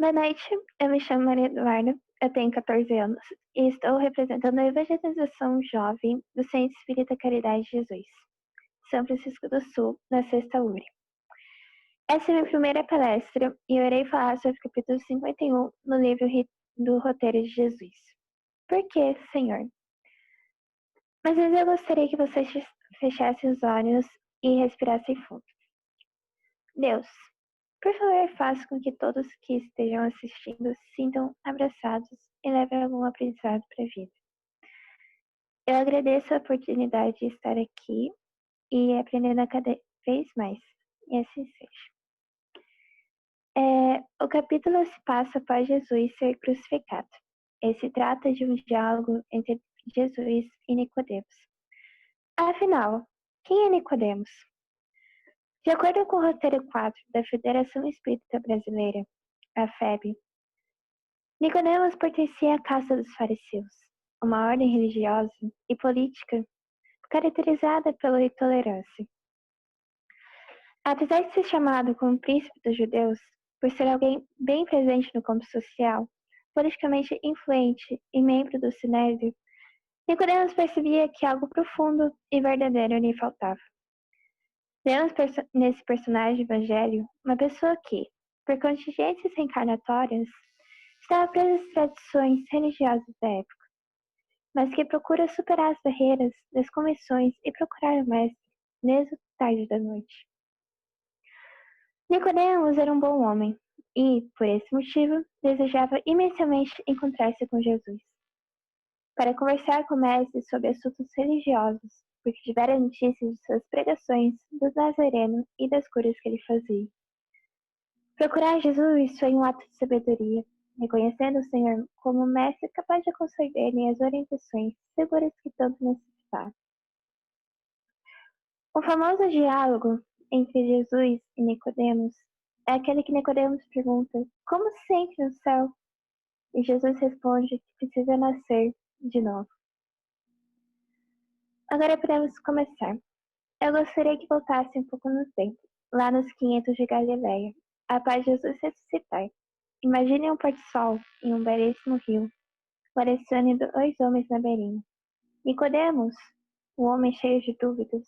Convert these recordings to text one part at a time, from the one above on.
Boa noite, eu me chamo Maria Eduarda, eu tenho 14 anos e estou representando a evangelização jovem do Centro Espírita Caridade de Jesus, São Francisco do Sul, na Sexta URI. Essa é a minha primeira palestra e eu irei falar sobre o capítulo 51 no livro do Roteiro de Jesus. Por que, Senhor? Mas antes eu gostaria que vocês fechassem os olhos e respirassem fundo. Deus, por favor, faça com que todos que estejam assistindo se sintam abraçados e levem algum aprendizado para a vida. Eu agradeço a oportunidade de estar aqui e aprendendo a cada vez mais. E assim seja. O capítulo se passa após Jesus ser crucificado. Se trata de um diálogo entre Jesus e Nicodemos. Afinal, quem é Nicodemos? De acordo com o roteiro 4 da Federação Espírita Brasileira, a FEB, Nicodemos pertencia à casta dos fariseus, uma ordem religiosa e política caracterizada pela intolerância. Apesar de ser chamado como príncipe dos judeus, por ser alguém bem presente no campo social, politicamente influente e membro do Sinédrio, Nicodemos percebia que algo profundo e verdadeiro lhe faltava. Vemos nesse personagem do evangelho uma pessoa que, por contingências reencarnatórias, estava presa às tradições religiosas da época, mas que procura superar as barreiras das convenções e procurar o mestre, mesmo tarde da noite. Nicodemos era um bom homem e, por esse motivo, desejava imensamente encontrar-se com Jesus, para conversar com o mestre sobre assuntos religiosos, porque tivera notícias de suas pregações, do Nazareno e das curas que ele fazia. Procurar Jesus foi um ato de sabedoria, reconhecendo o Senhor como um mestre capaz de conceder-lhe as orientações seguras que tanto necessitava. O famoso diálogo entre Jesus e Nicodemos é aquele que Nicodemos pergunta: como se entra no céu? E Jesus responde que precisa nascer de novo. Agora podemos começar. Eu gostaria que voltasse um pouco no tempo, lá nos 500 de Galileia, após Jesus ressuscitar. Imagine um pôr do sol em um belíssimo rio, florescendo 2 homens na beirinha. Nicodemos, um homem cheio de dúvidas,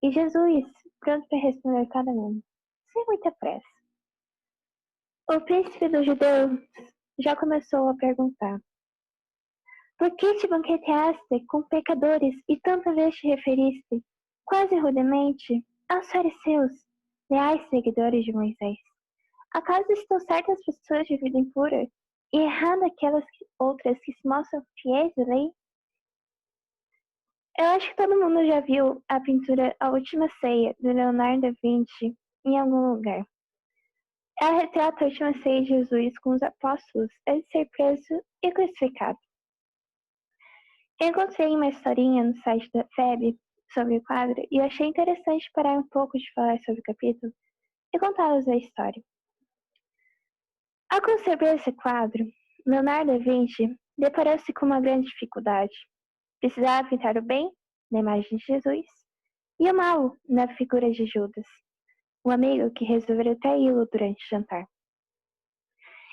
e Jesus, pronto para responder cada um, sem muita pressa. O príncipe dos judeus já começou a perguntar: por que te banqueteaste com pecadores e tanta vez te referiste, quase rudemente, aos fariseus, leais seguidores de Moisés? Acaso estão certas pessoas de vida impura e errando aquelas outras que se mostram fiéis à lei? Eu acho que todo mundo já viu a pintura A Última Ceia, do Leonardo da Vinci, em algum lugar. Ela retrata a última ceia de Jesus com os apóstolos antes de ser preso e crucificado. Eu encontrei uma historinha no site da FEB sobre o quadro e eu achei interessante parar um pouco de falar sobre o capítulo e contar-vos a história. Ao conceber esse quadro, Leonardo da Vinci deparou-se com uma grande dificuldade. Precisava pintar o bem, na imagem de Jesus, e o mal, na figura de Judas, um amigo que resolvera traí-lo durante o jantar.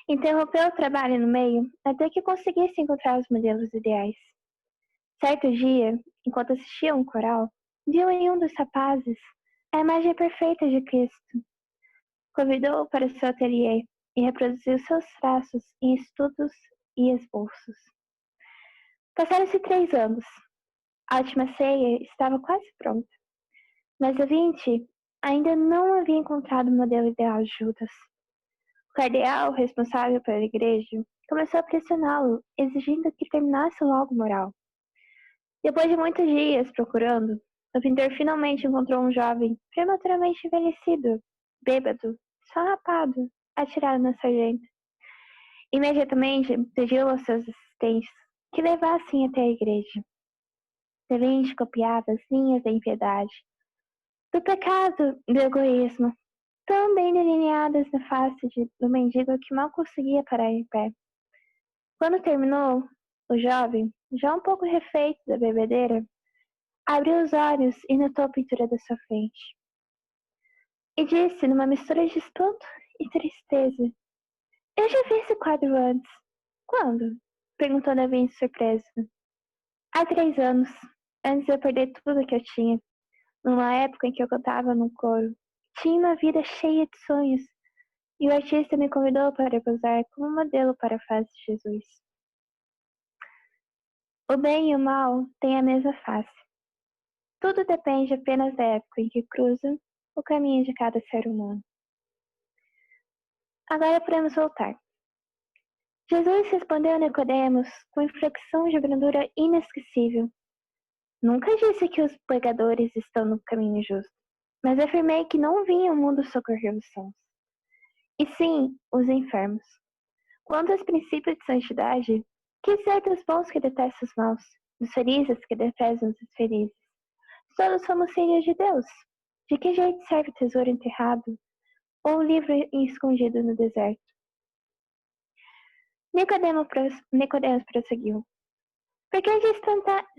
Interrompeu o trabalho no meio até que conseguisse encontrar os modelos ideais. Certo dia, enquanto assistia a um coral, viu em um dos rapazes a imagem perfeita de Cristo. Convidou-o para seu ateliê e reproduziu seus traços em estudos e esboços. Passaram-se 3 anos. A última ceia estava quase pronta, mas Da Vinci ainda não havia encontrado o modelo ideal de Judas. O cardeal, responsável pela igreja, começou a pressioná-lo, exigindo que terminasse logo o mural. Depois de muitos dias procurando, o pintor finalmente encontrou um jovem prematuramente envelhecido, bêbado, sarrapado, atirado na sarjeta. Imediatamente pediu aos seus assistentes que levassem até a igreja. Da Vinci copiava as linhas da impiedade, do pecado, do egoísmo, tão bem delineadas na face do mendigo que mal conseguia parar em pé. Quando terminou, o jovem, já um pouco refeito da bebedeira, abriu os olhos e notou a pintura da sua frente. E disse, numa mistura de espanto e tristeza: Eu já vi esse quadro antes. Quando? Perguntou Davi surpreso. Há 3 anos, antes de eu perder tudo que eu tinha. Numa época em que eu cantava no coro. Tinha uma vida cheia de sonhos. E o artista me convidou para posar como modelo para a face de Jesus. O bem e o mal têm a mesma face. Tudo depende apenas da época em que cruzam o caminho de cada ser humano. Agora podemos voltar. Jesus respondeu a Nicodemos com inflexão de brandura inesquecível. Nunca disse que os pecadores estão no caminho justo, mas afirmei que não vim ao mundo socorrer os sãos, e sim os enfermos. Quanto aos princípios de santidade, que dizer dos bons que detestam os maus, dos felizes que desprezam os felizes? Todos somos filhos de Deus. De que jeito serve o tesouro enterrado ou o livro escondido no deserto? Nicodemos prosseguiu. Por que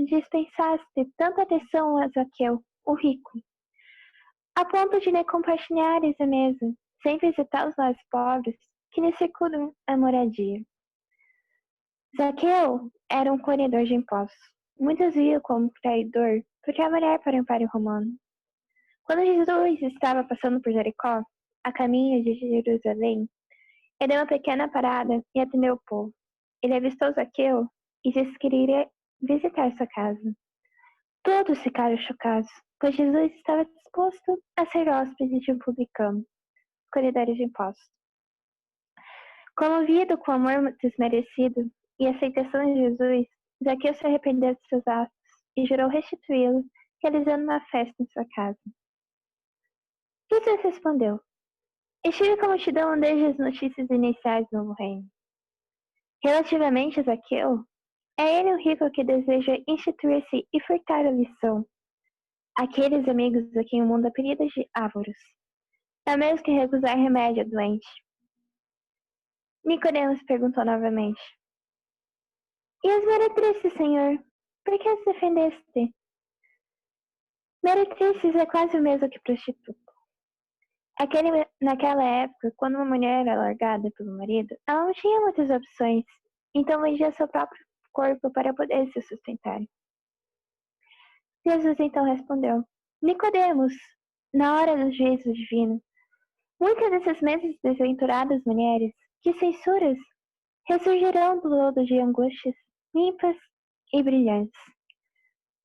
dispensaste tanta atenção a Zaqueu, o rico, a ponto de lhe compartilhares a mesa, sem visitar os mais pobres que lhe circundam a moradia? Zaqueu era um colhedor de impostos. Muitos viam como traidor por trabalhar para o Império Romano. Quando Jesus estava passando por Jericó, a caminho de Jerusalém, ele deu uma pequena parada e atendeu o povo. Ele avistou Zaqueu e disse que iria visitar sua casa. Todos ficaram chocados, pois Jesus estava disposto a ser hóspede de um publicano, colhedor de impostos. Comovido com o amor desmerecido e a aceitação de Jesus, Zaqueu se arrependeu de seus atos e jurou restituí-lo, realizando uma festa em sua casa. Jesus respondeu: Estive com a multidão desde as notícias iniciais do novo reino. Relativamente a Zaqueu, é ele o rico que deseja instituir-se e furtar a lição. Aqueles amigos a quem o mundo apelida de ávoros. É o mesmo que recusar remédio ao doente. Nicodemos perguntou novamente. E as meretrizes, senhor? Por que as defendeste? Meretrizes é quase o mesmo que prostituta. Naquela época, quando uma mulher era largada pelo marido, ela não tinha muitas opções, então vendia seu próprio corpo para poder se sustentar. Jesus então respondeu: Nicodemos, na hora do juízo divino, muitas dessas mesmas desventuradas mulheres, que censuras, ressurgirão do lodo de angústias, limpas e brilhantes,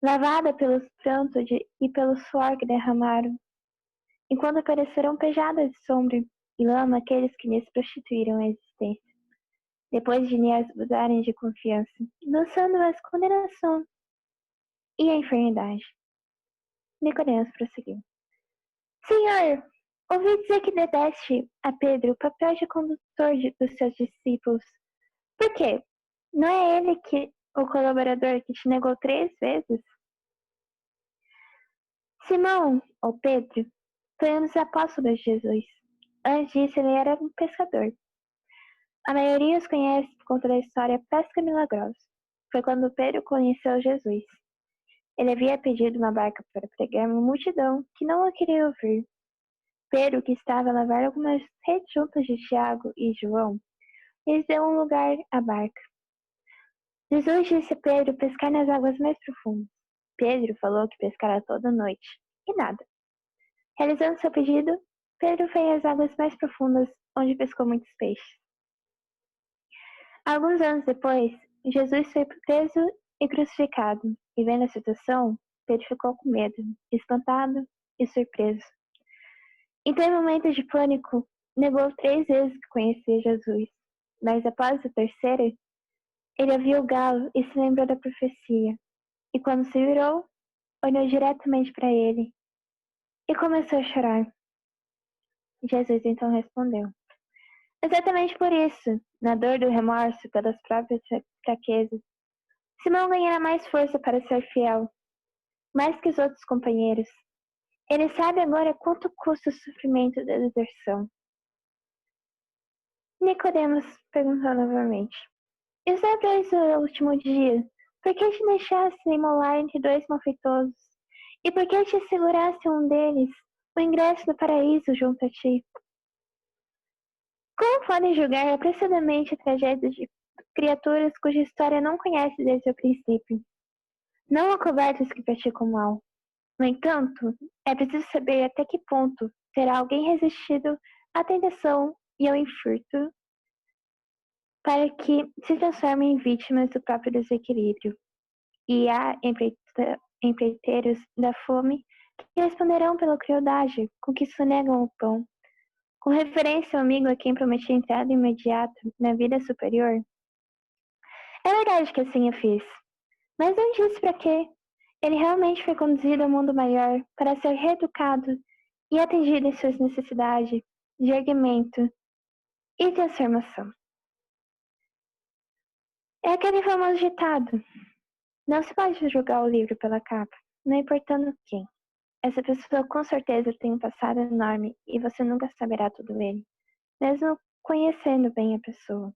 lavadas pelos prantos e pelo suor que derramaram, enquanto aparecerão pejadas de sombra e lama aqueles que lhes prostituíram a existência, depois de lhes usarem de confiança, lançando-as condenação e a enfermidade. Nicodemos prosseguiu. Senhor, ouvi dizer que lhe deste a Pedro o papel de condutor dos seus discípulos. Por quê? Não é ele o colaborador que te negou 3 vezes? Simão, ou Pedro, foi um dos apóstolos de Jesus. Antes disso, ele era um pescador. A maioria os conhece por conta da história Pesca Milagrosa. Foi quando Pedro conheceu Jesus. Ele havia pedido uma barca para pregar uma multidão que não o queria ouvir. Pedro, que estava a lavar algumas redes juntas de Tiago e João, lhes deu um lugar à barca. Jesus disse a Pedro pescar nas águas mais profundas. Pedro falou que pescara toda noite. E nada. Realizando seu pedido, Pedro foi às águas mais profundas, onde pescou muitos peixes. Alguns anos depois, Jesus foi preso e crucificado, e vendo a situação, Pedro ficou com medo, espantado e surpreso. Então, em momentos de pânico, negou 3 vezes que conhecia Jesus, mas após a terceira, ele ouviu o galo e se lembrou da profecia, e quando se virou, olhou diretamente para ele e começou a chorar. Jesus então respondeu: Exatamente por isso, na dor do remorso pelas próprias fraquezas, Simão ganhará mais força para ser fiel, mais que os outros companheiros. Ele sabe agora quanto custa o sofrimento da deserção. Nicodemos perguntou novamente: E os ladrões do último dia? Por que te deixaste imolar entre 2 malfeitosos? E por que te asseguraste um deles o ingresso do paraíso junto a ti? Como podem julgar apressadamente tragédias de criaturas cuja história não conhece desde o princípio? Não acobertos que praticam o mal. No entanto, é preciso saber até que ponto terá alguém resistido à tentação e ao furto para que se transformem em vítimas do próprio desequilíbrio. E há empreiteiros da fome que responderão pela crueldade com que sonegam o pão. Com referência ao amigo a quem prometi entrada imediata na vida superior, é verdade que assim eu fiz, mas não disse para quê. Ele realmente foi conduzido ao mundo maior para ser reeducado e atendido em suas necessidades de erguimento e transformação. É aquele famoso ditado: não se pode julgar o livro pela capa, não importando quem. Essa pessoa com certeza tem um passado enorme e você nunca saberá tudo dele, mesmo conhecendo bem a pessoa.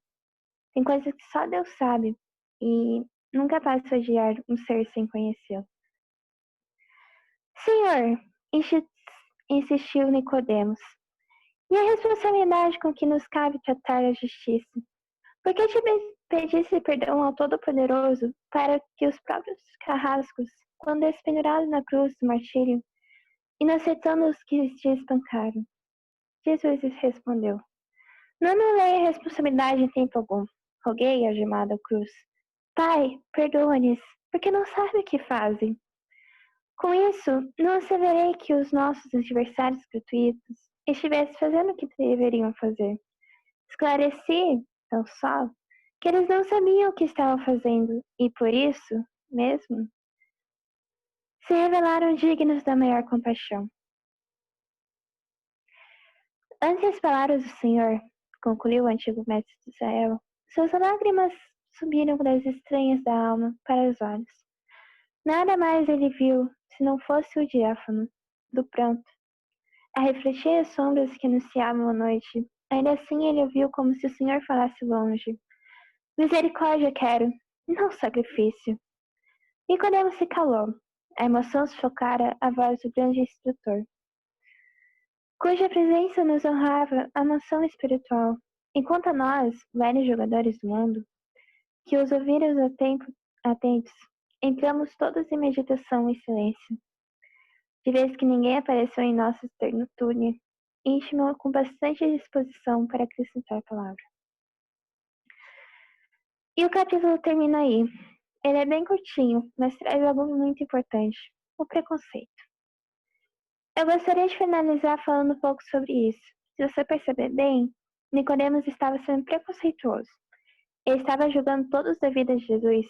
Tem coisas que só Deus sabe e nunca passa a odiar um ser sem conhecê-lo. Senhor, insistiu Nicodemos, e a responsabilidade com que nos cabe tratar a justiça? Por que te pedisse perdão ao Todo-Poderoso para que os próprios carrascos, quando espendurados na cruz do martírio, inocentando os que te espancaram? Jesus respondeu: não anulei a responsabilidade em tempo algum. Roguei algemado à cruz: Pai, perdoa-lhes, porque não sabem o que fazem. Com isso, não asseverei que os nossos adversários gratuitos estivessem fazendo o que deveriam fazer. Esclareci, tão só, que eles não sabiam o que estavam fazendo e, por isso mesmo, se revelaram dignos da maior compaixão. Antes das palavras do Senhor, concluiu o antigo mestre de Israel, suas lágrimas subiram das estranhas da alma para os olhos. Nada mais ele viu, se não fosse o diáfano do pranto, a refletir as sombras que anunciavam a noite. Ainda assim ele ouviu como se o Senhor falasse longe. Misericórdia quero, não sacrifício. Nicodemo se calou. A emoção sufocara a voz do grande instrutor, cuja presença nos honrava a mansão espiritual, enquanto a nós, velhos jogadores do mundo, que os ouviram atentos, entramos todos em meditação e silêncio, de vez que ninguém apareceu em nossa esternutúria, íntima com bastante disposição para acrescentar palavra. E o capítulo termina aí. Ele é bem curtinho, mas traz algo muito importante: o preconceito. Eu gostaria de finalizar falando um pouco sobre isso. Se você perceber bem, Nicodemos estava sendo preconceituoso. Ele estava julgando todos da vida de Jesus,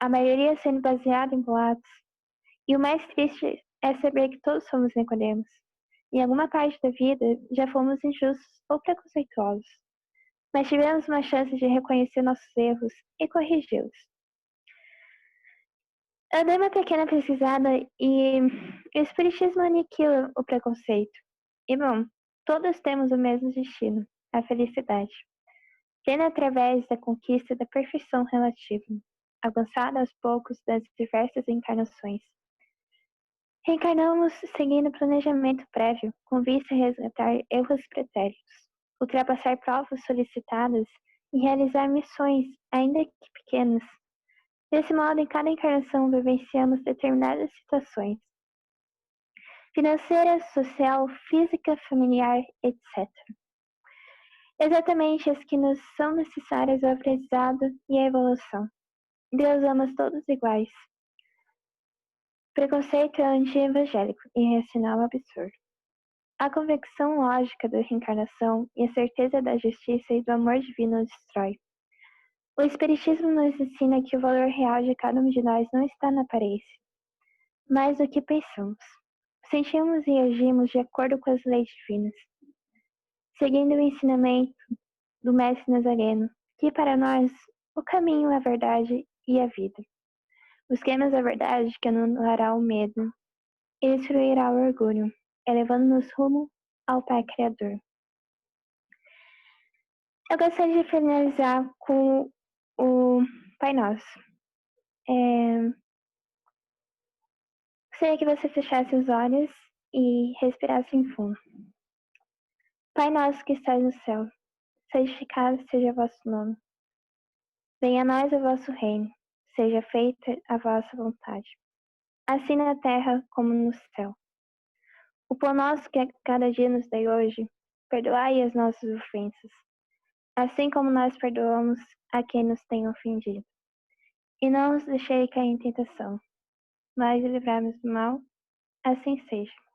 a maioria sendo baseada em boatos. E o mais triste é saber que todos somos Nicodemos. Em alguma parte da vida já fomos injustos ou preconceituosos, mas tivemos uma chance de reconhecer nossos erros e corrigi-los. Eu dei uma pequena pesquisada e o Espiritismo aniquila o preconceito. E bom, todos temos o mesmo destino, a felicidade, plena através da conquista da perfeição relativa, alcançada aos poucos das diversas encarnações. Reencarnamos seguindo planejamento prévio, com vista a resgatar erros pretéritos, ultrapassar provas solicitadas e realizar missões, ainda que pequenas. Desse modo, em cada encarnação vivenciamos determinadas situações: financeira, social, física, familiar, etc. Exatamente as que nos são necessárias ao aprendizado e à evolução. Deus ama todos iguais. Preconceito é anti-evangélico e racional absurdo. A convicção lógica da reencarnação e a certeza da justiça e do amor divino destrói. O Espiritismo nos ensina que o valor real de cada um de nós não está na aparência, mas no que pensamos. Sentimos e agimos de acordo com as leis divinas, seguindo o ensinamento do Mestre Nazareno, que para nós o caminho, a verdade e a vida. Busquemos a verdade que anulará o medo e destruirá o orgulho, elevando-nos rumo ao Pai Criador. Eu gostaria de finalizar com o Pai Nosso. Gostaria que você fechasse os olhos e respirasse em fundo. Pai nosso que estás no céu, santificado seja o vosso nome. Venha a nós o vosso reino, seja feita a vossa vontade, assim na terra como no céu. O pão nosso que a cada dia nos dai hoje, perdoai as nossas ofensas, assim como nós perdoamos a quem nos tem ofendido. E não nos deixei cair em tentação, mas livrai-nos do mal, assim seja.